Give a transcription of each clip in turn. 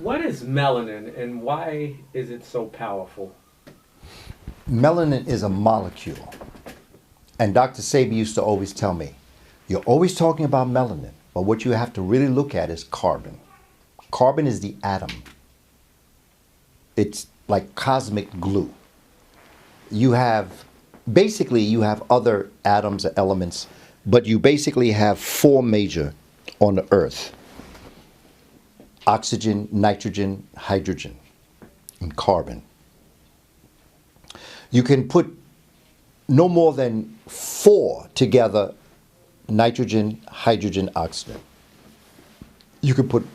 What is melanin and why is it so powerful? Melanin is a molecule. And Dr. Sabi used to always tell me, you're always talking about melanin, but what you have to really look at is carbon. Carbon is the atom. It's like cosmic glue. You have other atoms or elements, but you basically have four major on the earth: oxygen, nitrogen, hydrogen, and carbon. You can put no more than four together: nitrogen, hydrogen, oxygen. You could put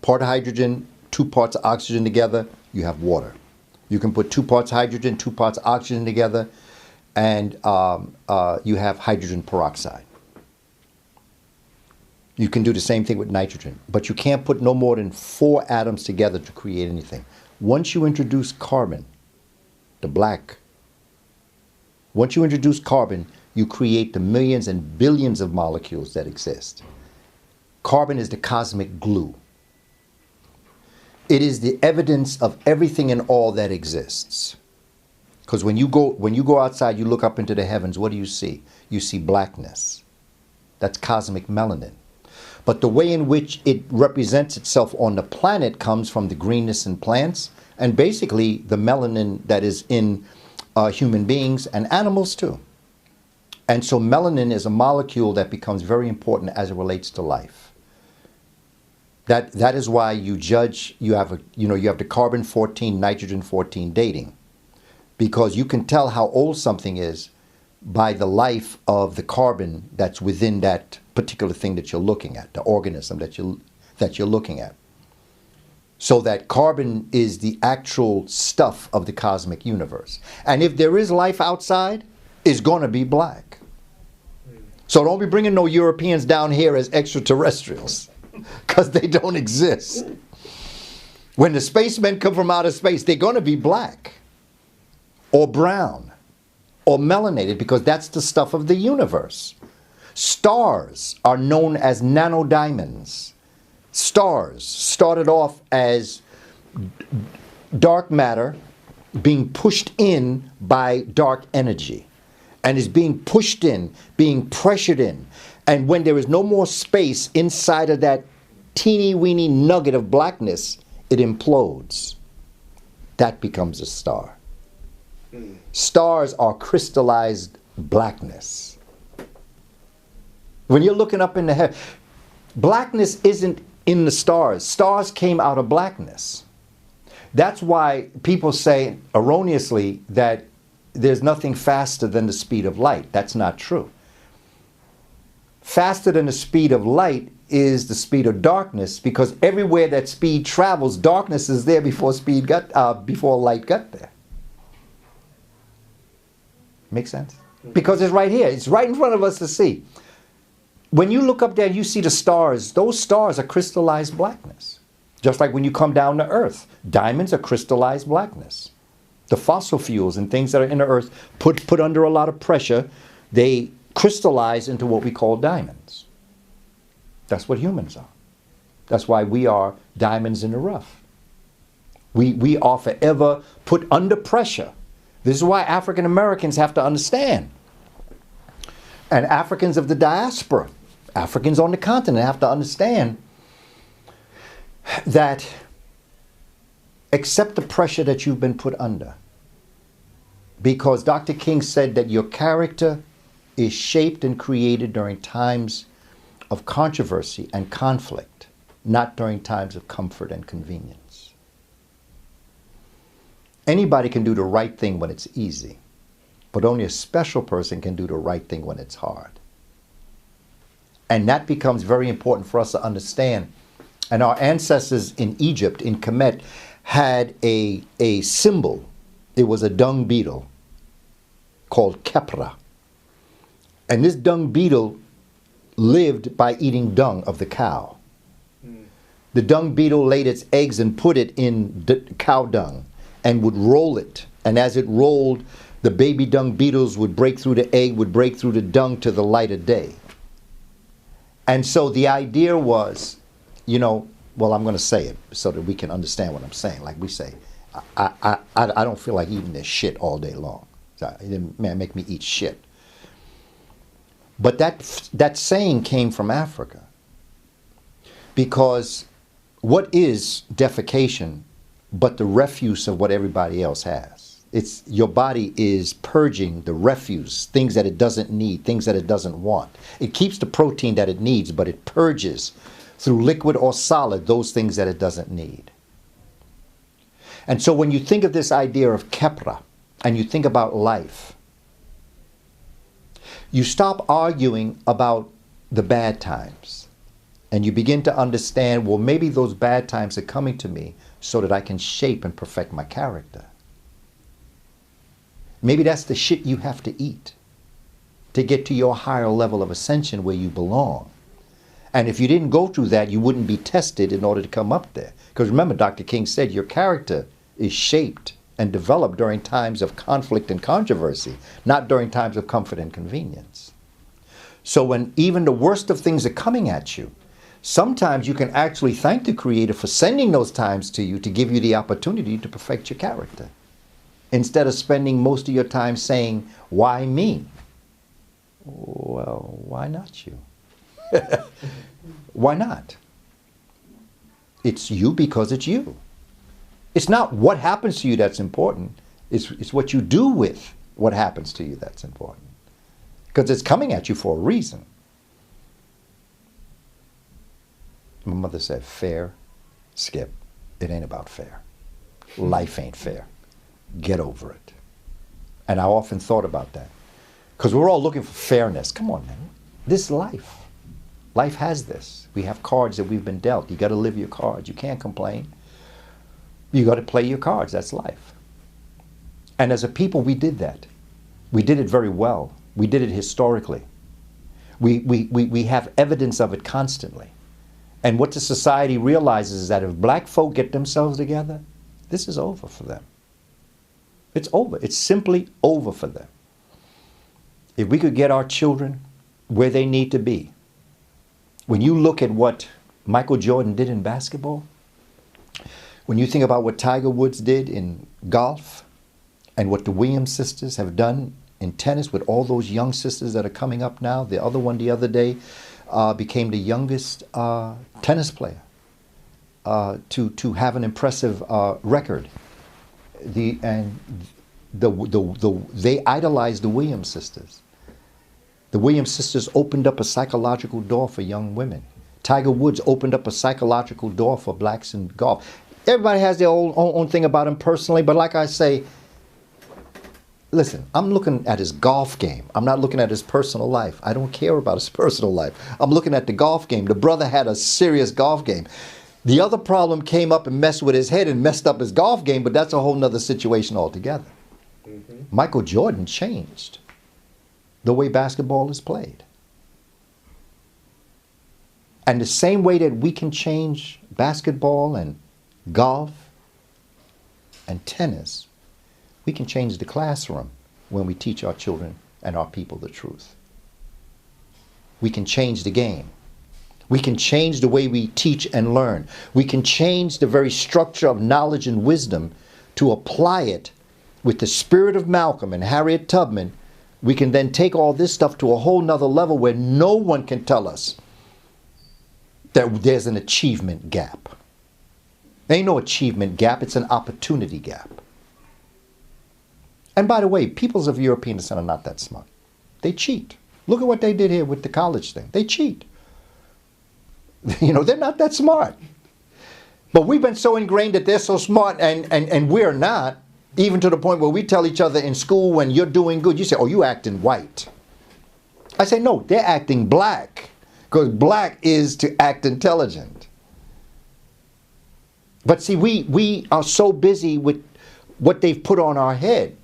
part hydrogen, 2 parts of oxygen together, you have water. You can put 2 parts hydrogen, 2 parts oxygen together, and you have hydrogen peroxide. You can do the same thing with nitrogen, but you can't put no more than 4 atoms together to create anything. Once you introduce carbon, the black, once you introduce carbon, you create the millions and billions of molecules that exist. Carbon is the cosmic glue. It is the evidence of everything and all that exists. Because when you go outside, you look up into the heavens, what do you see? You see blackness. That's cosmic melanin. But the way in which it represents itself on the planet comes from the greenness in plants and basically the melanin that is in human beings and animals too. And so melanin is a molecule that becomes very important as it relates to life. That is why you have the carbon-14, nitrogen-14 dating, because you can tell how old something is by the life of the carbon that's within that particular thing that you're looking at, the organism that you're looking at. So that carbon is the actual stuff of the cosmic universe. And if there is life outside, it's going to be black. So don't be bringing no Europeans down here as extraterrestrials, because they don't exist. When the spacemen come from outer space, they're going to be black or brown or melanated, because that's the stuff of the universe. Stars are known as nanodiamonds. Stars started off as dark matter being pushed in by dark energy, and is being pushed in, being pressured in. And when there is no more space inside of that teeny weeny nugget of blackness, it implodes. That becomes a star. Stars are crystallized blackness. When you're looking up in the heaven, blackness isn't in the stars. Stars came out of blackness. That's why people say erroneously that there's nothing faster than the speed of light. That's not true. Faster than the speed of light is the speed of darkness, because everywhere that speed travels, darkness is there before light got there. Make sense? Because it's right here. It's right in front of us to see. When you look up there, you see the stars. Those stars are crystallized blackness. Just like when you come down to Earth, diamonds are crystallized blackness. The fossil fuels and things that are in the Earth put under a lot of pressure, they crystallize into what we call diamonds. That's what humans are. That's why we are diamonds in the rough. We are forever put under pressure. This is why African Americans have to understand. And Africans of the diaspora, Africans on the continent, have to understand that accept the pressure that you've been put under. Because Dr. King said that your character is shaped and created during times of controversy and conflict, not during times of comfort and convenience. Anybody can do the right thing when it's easy, but only a special person can do the right thing when it's hard. And that becomes very important for us to understand. And our ancestors in Egypt, in Kemet, had a symbol. It was a dung beetle called Kepra. And this dung beetle lived by eating dung of the cow. The dung beetle laid its eggs and put it in cow dung and would roll it. And as it rolled, the baby dung beetles would break through the egg, would break through the dung to the light of day. And so the idea was, Well, I'm going to say it so that we can understand what I'm saying. Like we say, I don't feel like eating this shit all day long. So, it didn't, man, make me eat shit. But that saying came from Africa. Because what is defecation but the refuse of what everybody else has? It's your body is purging the refuse, things that it doesn't need, things that it doesn't want. It keeps the protein that it needs, but it purges through liquid or solid those things that it doesn't need. And so when you think of this idea of kepra and you think about life, you stop arguing about the bad times and you begin to understand, well, maybe those bad times are coming to me so that I can shape and perfect my character. Maybe that's the shit you have to eat to get to your higher level of ascension where you belong. And if you didn't go through that, you wouldn't be tested in order to come up there. Because remember, Dr. King said your character is shaped and developed during times of conflict and controversy, not during times of comfort and convenience. So when even the worst of things are coming at you, sometimes you can actually thank the Creator for sending those times to you to give you the opportunity to perfect your character. Instead of spending most of your time saying, why me? Well, why not you? Why not? It's you because it's you. It's not what happens to you that's important. It's what you do with what happens to you that's important. Because it's coming at you for a reason. My mother said, fair, Skip. It ain't about fair. Life ain't fair. Get over it. And I often thought about that. Because we're all looking for fairness. Come on, man. This is life. Life has this. We have cards that we've been dealt. You got to live your cards. You can't complain. You got to play your cards. That's life. And as a people, we did that. We did it very well. We did it historically. We have evidence of it constantly. And what the society realizes is that if black folk get themselves together, this is over for them. It's over. It's simply over for them. If we could get our children where they need to be. When you look at what Michael Jordan did in basketball, when you think about what Tiger Woods did in golf, and what the Williams sisters have done in tennis with all those young sisters that are coming up now, the other one the other day became the youngest tennis player to have an impressive record. They idolized the Williams sisters. The Williams sisters opened up a psychological door for young women. Tiger Woods opened up a psychological door for blacks in golf. Everybody has their own thing about him personally, but like I say, listen, I'm looking at his golf game. I'm not looking at his personal life. I don't care about his personal life. I'm looking at the golf game. The brother had a serious golf game. The other problem came up and messed with his head and messed up his golf game, but that's a whole nother situation altogether. Mm-hmm. Michael Jordan changed the way basketball is played. And the same way that we can change basketball and golf and tennis, we can change the classroom when we teach our children and our people the truth. We can change the game. We can change the way we teach and learn. We can change the very structure of knowledge and wisdom to apply it with the spirit of Malcolm and Harriet Tubman. We can then take all this stuff to a whole nother level where no one can tell us that there's an achievement gap. There ain't no achievement gap, it's an opportunity gap. And by the way, peoples of European descent are not that smart. They cheat. Look at what they did here with the college thing. They cheat. You know, they're not that smart. But we've been so ingrained that they're so smart and we're not, even to the point where we tell each other in school when you're doing good, you say, oh, you acting white. I say, no, they're acting black. Because black is to act intelligent. But see, we are so busy with what they've put on our head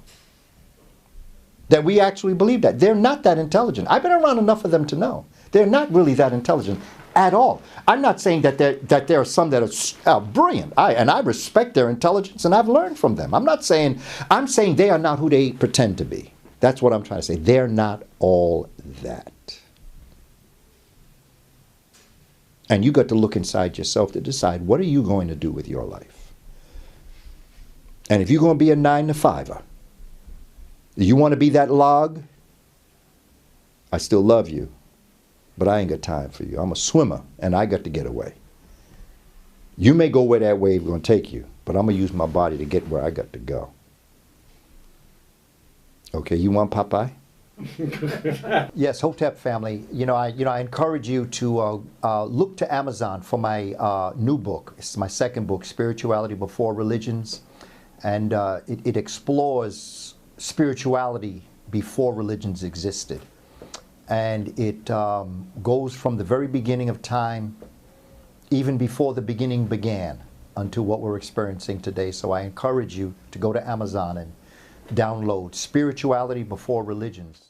that we actually believe that. They're not that intelligent. I've been around enough of them to know. They're not really that intelligent at all. I'm not saying that there are some that are brilliant. I respect their intelligence and I've learned from them. I'm saying they are not who they pretend to be. That's what I'm trying to say. They're not all that. And you got to look inside yourself to decide, what are you going to do with your life? And if you're going to be a 9-to-5er, you want to be that log, I still love you, but I ain't got time for you. I'm a swimmer, and I got to get away. You may go where that wave is going to take you, but I'm going to use my body to get where I got to go. Okay, you want Popeye? Yes, Hotep family. I encourage you to look to Amazon for my new book. It's my second book, Spirituality Before Religions, and it explores spirituality before religions existed, and it goes from the very beginning of time, even before the beginning began, until what we're experiencing today. So I encourage you to go to Amazon and download Spirituality Before Religions.